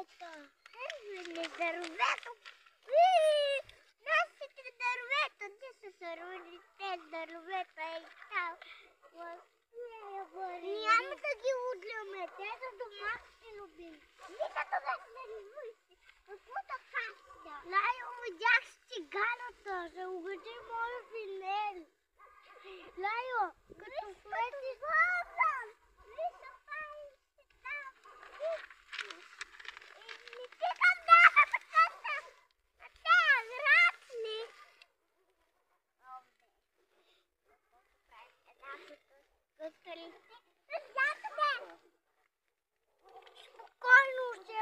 дървета. Ей, дървета. Нашите дървета, те са сърваните дървета. Ей, там. Няма да ги удряме, те са домашни любими. Нека това се ревуйте. Какво да хаща? Лайо, видях стиганата, ще угади моя финел. Лайо, като светиш... Вижте, паите там. Не стигам да така са. А те грачни. Спокойно ще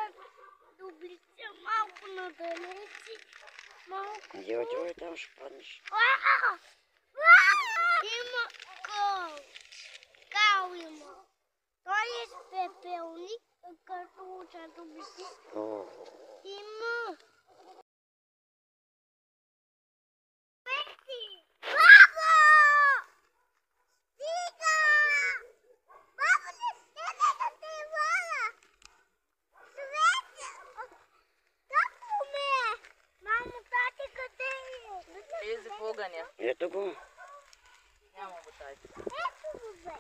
доблизя малко надалече. Дио, там ще паднеш. Има кал. Кал има. Той е с пепелник, като уча доблизи. Има. Бабо! Стига! Бабо, не стига да те вода! Свете! Топло ме е! Мамо, тати къде е? Лезе в огъня. Ето го. Няма го тати. Ето го бе!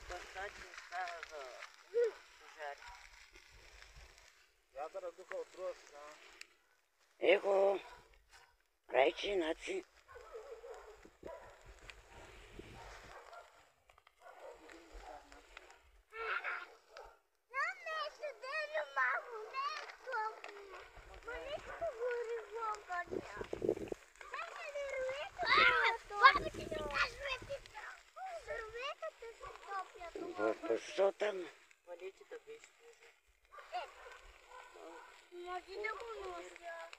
Достатъчно става за пожари. Вятъра духа от друга страна. Ехо. Райче, наци. Защо там? Валите да беше. Може да го нося.